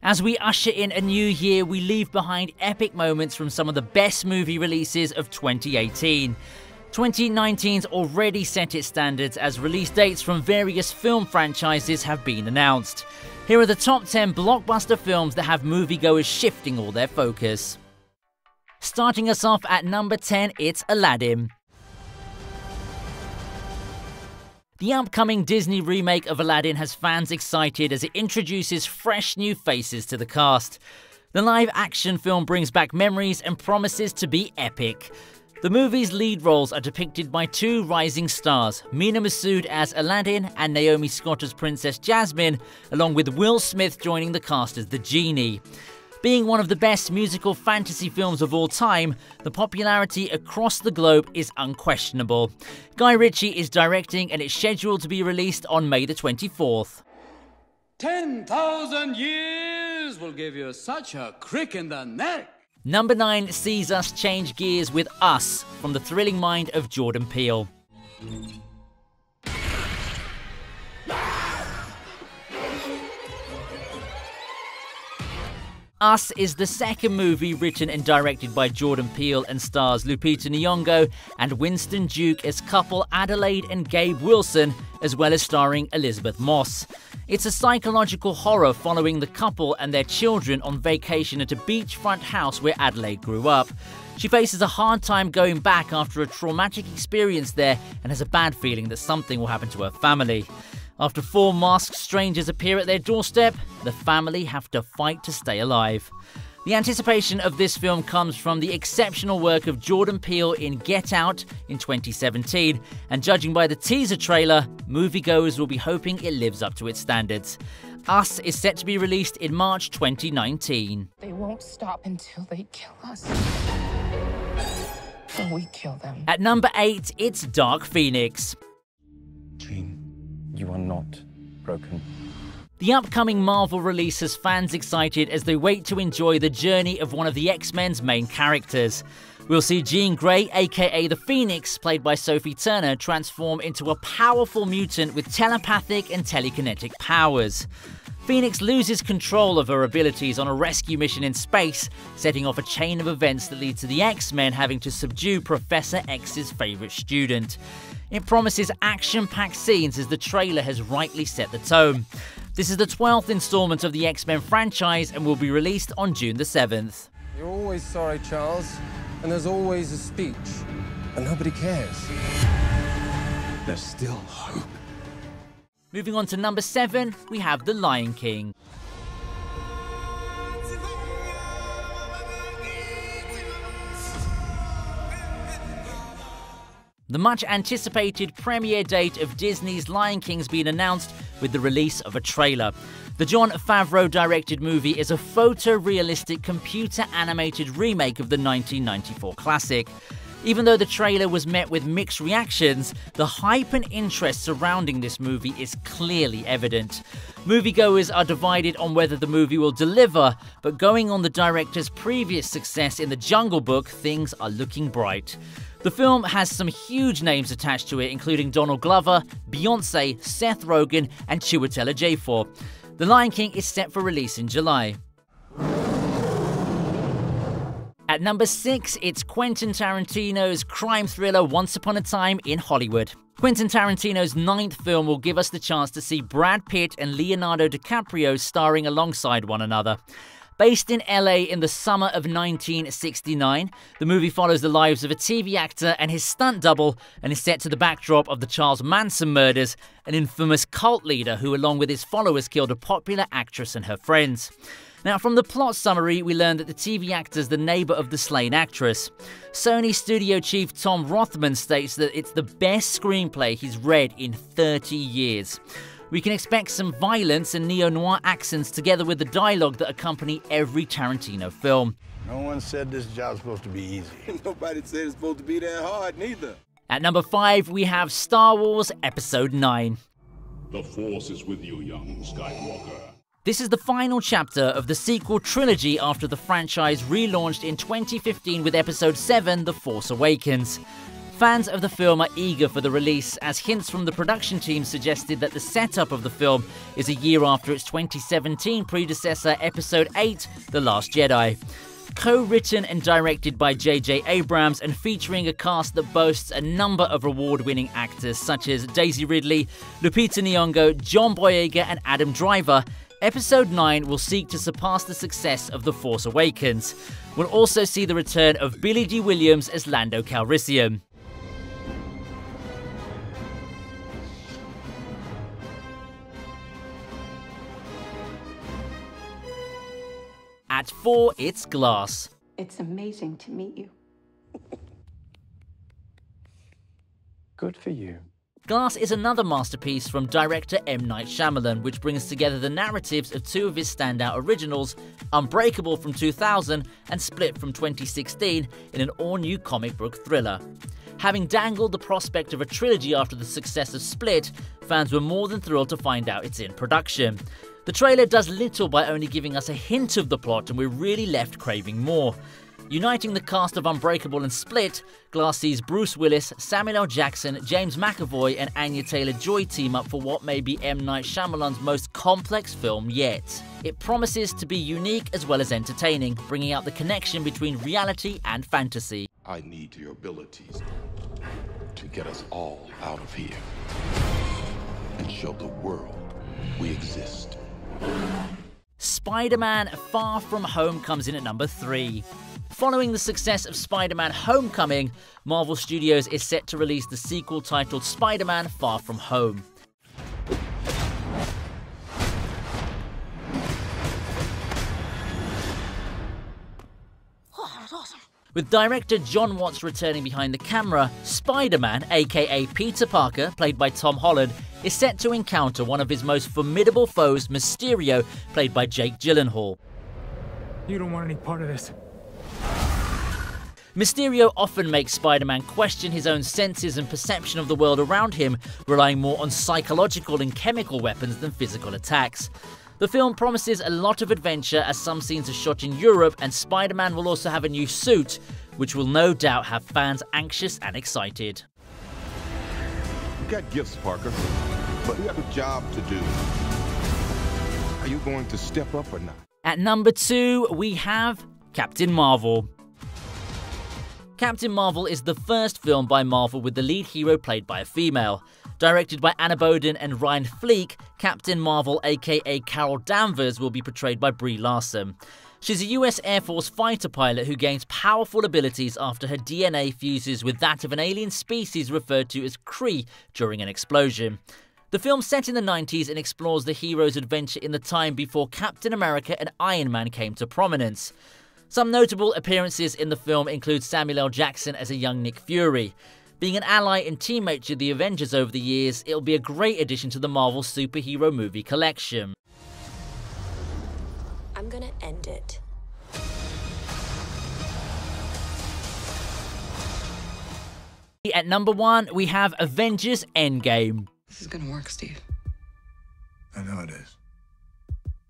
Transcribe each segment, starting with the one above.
As we usher in a new year, we leave behind epic moments from some of the best movie releases of 2018. 2019's already set its standards as release dates from various film franchises have been announced. Here are the top 10 blockbuster films that have moviegoers shifting all their focus. Starting us off at number 10, it's Aladdin. The upcoming Disney remake of Aladdin has fans excited as it introduces fresh new faces to the cast. The live-action film brings back memories and promises to be epic. The movie's lead roles are depicted by two rising stars, Mena Massoud as Aladdin and Naomi Scott as Princess Jasmine, along with Will Smith joining the cast as the genie. Being one of the best musical fantasy films of all time, the popularity across the globe is unquestionable. Guy Ritchie is directing and it's scheduled to be released on May the 24th. 10,000 years will give you such a crick in the neck. Number 9 sees us change gears with Us, from the thrilling mind of Jordan Peele. Us is the second movie written and directed by Jordan Peele and stars Lupita Nyong'o and Winston Duke as couple Adelaide and Gabe Wilson, as well as starring Elizabeth Moss. It's a psychological horror following the couple and their children on vacation at a beachfront house where Adelaide grew up. She faces a hard time going back after a traumatic experience there and has a bad feeling that something will happen to her family. After 4 masked strangers appear at their doorstep, the family have to fight to stay alive. The anticipation of this film comes from the exceptional work of Jordan Peele in Get Out in 2017, and judging by the teaser trailer, moviegoers will be hoping it lives up to its standards. Us is set to be released in March 2019. They won't stop until they kill us. Or we kill them. At number 8, it's Dark Phoenix. Jean, you are not broken. The upcoming Marvel release has fans excited as they wait to enjoy the journey of one of the X-Men's main characters. We'll see Jean Grey, aka the Phoenix, played by Sophie Turner, transform into a powerful mutant with telepathic and telekinetic powers. Phoenix loses control of her abilities on a rescue mission in space, setting off a chain of events that lead to the X-Men having to subdue Professor X's favourite student. It promises action-packed scenes as the trailer has rightly set the tone. This is the 12th installment of the X-Men franchise and will be released on June the 7th. You're always sorry, Charles, and there's always a speech, and nobody cares. There's still hope. Moving on to number 7, we have The Lion King. The much-anticipated premiere date of Disney's Lion King's been announced with the release of a trailer. The Jon Favreau-directed movie is a photorealistic computer-animated remake of the 1994 classic. Even though the trailer was met with mixed reactions, the hype and interest surrounding this movie is clearly evident. Moviegoers are divided on whether the movie will deliver, but going on the director's previous success in The Jungle Book, things are looking bright. The film has some huge names attached to it, including Donald Glover, Beyoncé, Seth Rogen, and Chiwetel Ejiofor. The Lion King is set for release in July. At number 6, it's Quentin Tarantino's crime thriller Once Upon a Time in Hollywood. Quentin Tarantino's 9th film will give us the chance to see Brad Pitt and Leonardo DiCaprio starring alongside one another. Based in LA in the summer of 1969, the movie follows the lives of a TV actor and his stunt double and is set to the backdrop of the Charles Manson murders, an infamous cult leader who, along with his followers, killed a popular actress and her friends. Now, from the plot summary, we learn that the TV actor is the neighbor of the slain actress. Sony studio chief Tom Rothman states that it's the best screenplay he's read in 30 years. We can expect some violence and neo-noir accents together with the dialogue that accompany every Tarantino film. No one said this job's supposed to be easy. Nobody said it's supposed to be that hard, neither. At number 5, we have Star Wars Episode 9. The Force is with you, young Skywalker. This is the final chapter of the sequel trilogy after the franchise relaunched in 2015 with Episode 7, The Force Awakens. Fans of the film are eager for the release, as hints from the production team suggested that the setup of the film is a year after its 2017 predecessor, Episode 8, The Last Jedi. Co-written and directed by J.J. Abrams and featuring a cast that boasts a number of award-winning actors such as Daisy Ridley, Lupita Nyong'o, John Boyega and Adam Driver, Episode 9 will seek to surpass the success of The Force Awakens. We'll also see the return of Billy D. Williams as Lando Calrissian. At 4, it's Glass. It's amazing to meet you. Good for you. Glass is another masterpiece from director M. Night Shyamalan, which brings together the narratives of two of his standout originals, Unbreakable from 2000 and Split from 2016, in an all-new comic book thriller. Having dangled the prospect of a trilogy after the success of Split, fans were more than thrilled to find out it's in production. The trailer does little by only giving us a hint of the plot, and we're really left craving more. Uniting the cast of Unbreakable and Split, Glass sees Bruce Willis, Samuel L. Jackson, James McAvoy and Anya Taylor-Joy team up for what may be M. Night Shyamalan's most complex film yet. It promises to be unique as well as entertaining, bringing out the connection between reality and fantasy. I need your abilities to get us all out of here and show the world we exist. Spider-Man Far From Home comes in at number 3. Following the success of Spider-Man Homecoming, Marvel Studios is set to release the sequel titled Spider-Man Far From Home. Oh, that was awesome. With director John Watts returning behind the camera, Spider-Man, aka Peter Parker, played by Tom Holland, is set to encounter one of his most formidable foes, Mysterio, played by Jake Gyllenhaal. You don't want any part of this. Mysterio often makes Spider-Man question his own senses and perception of the world around him, relying more on psychological and chemical weapons than physical attacks. The film promises a lot of adventure as some scenes are shot in Europe, and Spider-Man will also have a new suit, which will no doubt have fans anxious and excited. You got gifts, Parker, but you have a job to do. Are you going to step up or not? At number 2, we have Captain Marvel. Captain Marvel is the first film by Marvel with the lead hero played by a female. Directed by Anna Boden and Ryan Fleek, Captain Marvel aka Carol Danvers will be portrayed by Brie Larson. She's a US Air Force fighter pilot who gains powerful abilities after her DNA fuses with that of an alien species referred to as Kree during an explosion. The film, set in the 90s, and explores the hero's adventure in the time before Captain America and Iron Man came to prominence. Some notable appearances in the film include Samuel L. Jackson as a young Nick Fury. Being an ally and teammate to the Avengers over the years, it'll be a great addition to the Marvel superhero movie collection. I'm gonna end it. At number 1, we have Avengers Endgame. This is gonna work, Steve. I know it is.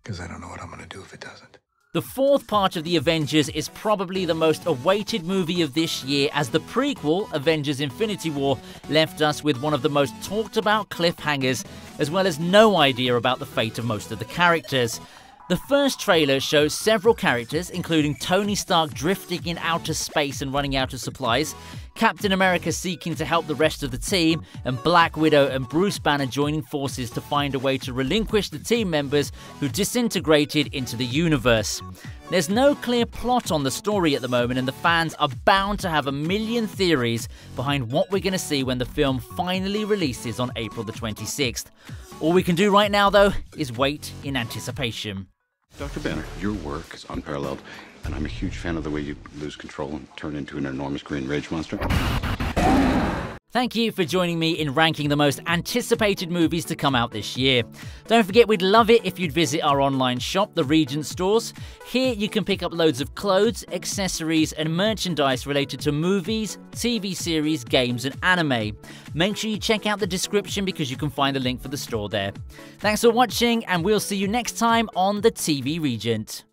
Because I don't know what I'm gonna do if it doesn't. The fourth part of the Avengers is probably the most awaited movie of this year, as the prequel, Avengers Infinity War, left us with one of the most talked about cliffhangers, as well as no idea about the fate of most of the characters. The first trailer shows several characters, including Tony Stark drifting in outer space and running out of supplies, Captain America seeking to help the rest of the team, and Black Widow and Bruce Banner joining forces to find a way to relinquish the team members who disintegrated into the universe. There's no clear plot on the story at the moment, and the fans are bound to have a million theories behind what we're going to see when the film finally releases on April the 26th. All we can do right now, though, is wait in anticipation. Dr. Banner, your work is unparalleled, and I'm a huge fan of the way you lose control and turn into an enormous green rage monster. Thank you for joining me in ranking the most anticipated movies to come out this year. Don't forget, we'd love it if you'd visit our online shop, the Regent stores. Here you can pick up loads of clothes, accessories and merchandise related to movies, TV series, games and anime. Make sure you check out the description because you can find the link for the store there. Thanks for watching, and we'll see you next time on the TV Regent.